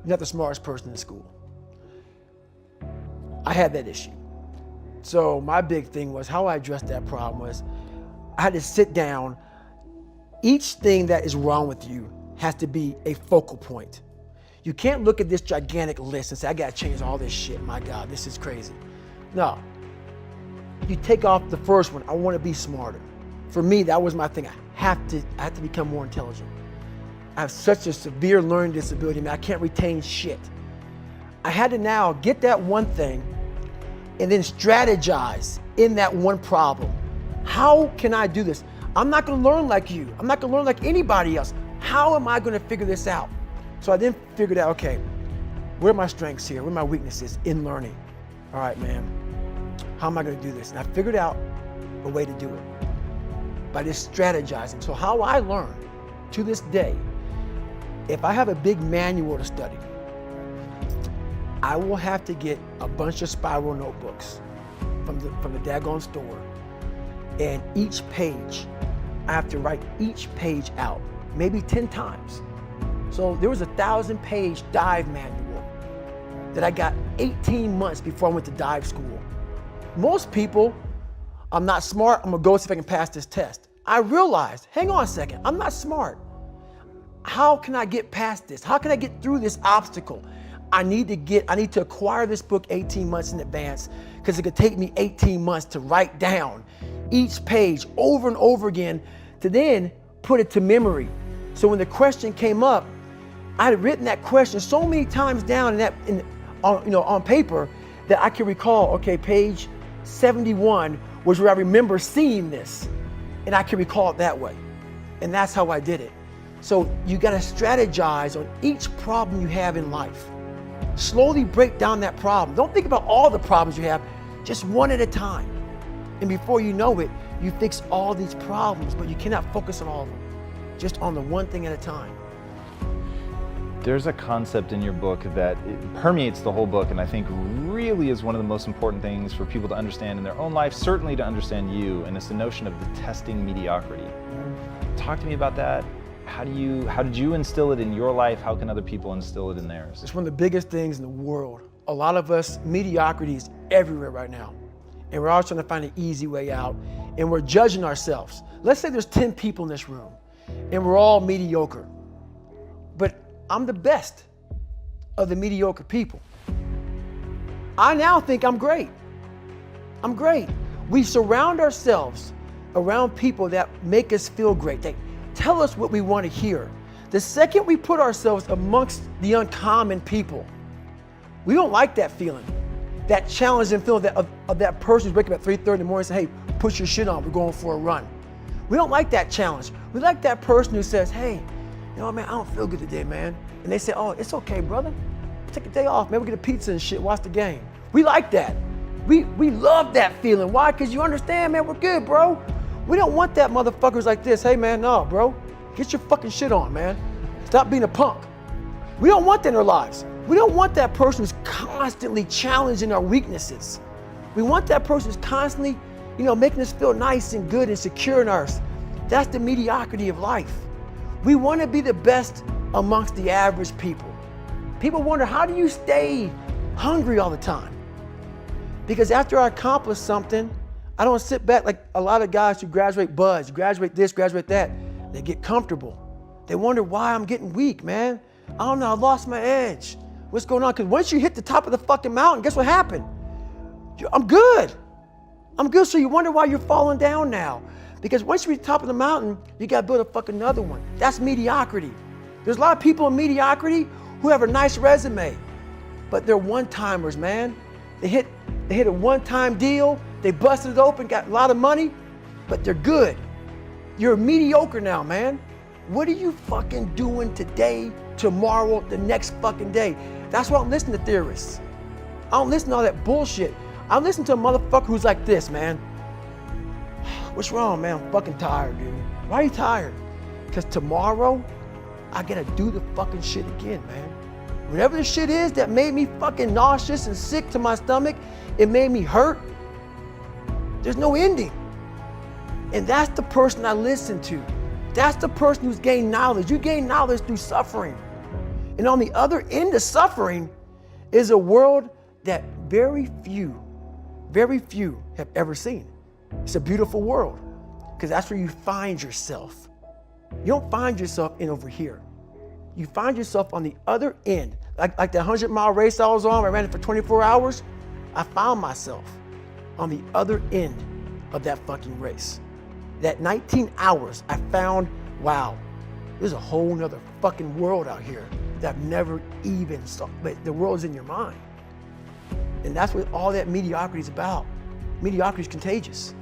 you're not the smartest person in school. I had that issue. So my big thing was how I addressed that problem was I had to sit down. Each thing that is wrong with you has to be a focal point. You can't look at this gigantic list and say, I gotta change all this shit. My God, this is crazy. No. You take off the first one, I wanna be smarter. For me, that was my thing. I have to become more intelligent. I have such a severe learning disability, man, I can't retain shit. I had to now get that one thing and then strategize in that one problem. How can I do this? I'm not gonna learn like you. I'm not gonna learn like anybody else. How am I gonna figure this out? So I then figured out, okay, where are my strengths here? Where are my weaknesses in learning? All right, man, how am I gonna do this? And I figured out a way to do it by just strategizing. So how I learn to this day, if I have a big manual to study, I will have to get a bunch of spiral notebooks from the daggone store. And each page, I have to write each page out, maybe 10 times. So there was a 1,000-page dive manual that I got 18 months before I went to dive school. Most people, I'm not smart, I'm gonna go see if I can pass this test. I realized, hang on a second, I'm not smart. How can I get past this? How can I get through this obstacle? I need to acquire this book 18 months in advance because it could take me 18 months to write down each page over and over again to then put it to memory. So when the question came up, I had written that question so many times down on paper that I can recall, okay, page 71 was where I remember seeing this, and I can recall it that way. And that's how I did it. So you gotta strategize on each problem you have in life. Slowly break down that problem. Don't think about all the problems you have, just one at a time. And before you know it, you fix all these problems, but you cannot focus on all of them. Just on the one thing at a time. There's a concept in your book that it permeates the whole book, and I think really is one of the most important things for people to understand in their own life, certainly to understand you, and it's the notion of the testing mediocrity. Talk to me about that. How did you instill it in your life? How can other people instill it in theirs? It's one of the biggest things in the world. A lot of us, mediocrity is everywhere right now. And we're always trying to find an easy way out. And we're judging ourselves. Let's say there's 10 people in this room and we're all mediocre. But I'm the best of the mediocre people. I now think I'm great. I'm great. We surround ourselves around people that make us feel great. They tell us what we want to hear. The second we put ourselves amongst the uncommon people, we don't like that feeling. That challenging feeling of that person who's waking up at 3:30 in the morning and saying, hey, put your shit on, we're going for a run. We don't like that challenge. We like that person who says, hey, you know what, man, I don't feel good today, man. And they say, oh, it's okay, brother. Take a day off, man, we'll get a pizza and shit, watch the game. We like that. We love that feeling. Why? Because you understand, man, we're good, bro. We don't want that motherfuckers like this. Hey, man, no, bro. Get your fucking shit on, man. Stop being a punk. We don't want that in our lives. We don't want that person who's constantly challenging our weaknesses. We want that person who's constantly, making us feel nice and good and secure in ours. That's the mediocrity of life. We want to be the best amongst the average people. People wonder, how do you stay hungry all the time? Because after I accomplish something, I don't sit back like a lot of guys who graduate buds, graduate this, graduate that. They get comfortable. They wonder why I'm getting weak, man. I don't know, I lost my edge. What's going on? Because once you hit the top of the fucking mountain, guess what happened? I'm good. I'm good, so you wonder why you're falling down now. Because once you reach the top of the mountain, you gotta build a fucking another one. That's mediocrity. There's a lot of people in mediocrity who have a nice resume, but they're one-timers, man. They hit a one-time deal, they busted it open, got a lot of money, but they're good. You're mediocre now, man. What are you fucking doing today, tomorrow, the next fucking day? That's why I'm listening to theorists. I don't listen to all that bullshit. I listen to a motherfucker who's like this, man. What's wrong, man? I'm fucking tired, dude. Why are you tired? Because tomorrow, I gotta do the fucking shit again, man. Whatever the shit is that made me fucking nauseous and sick to my stomach, it made me hurt, there's no ending. And that's the person I listen to. That's the person who's gained knowledge. You gain knowledge through suffering. And on the other end of suffering is a world that very few have ever seen. It's a beautiful world because that's where you find yourself. You don't find yourself in over here. You find yourself on the other end. Like the 100-mile race I was on, I ran it for 24 hours. I found myself on the other end of that fucking race. That 19 hours, I found, wow, there's a whole nother fucking world out here that I've never even saw. But the world's in your mind. And that's what all that mediocrity is about. Mediocrity is contagious.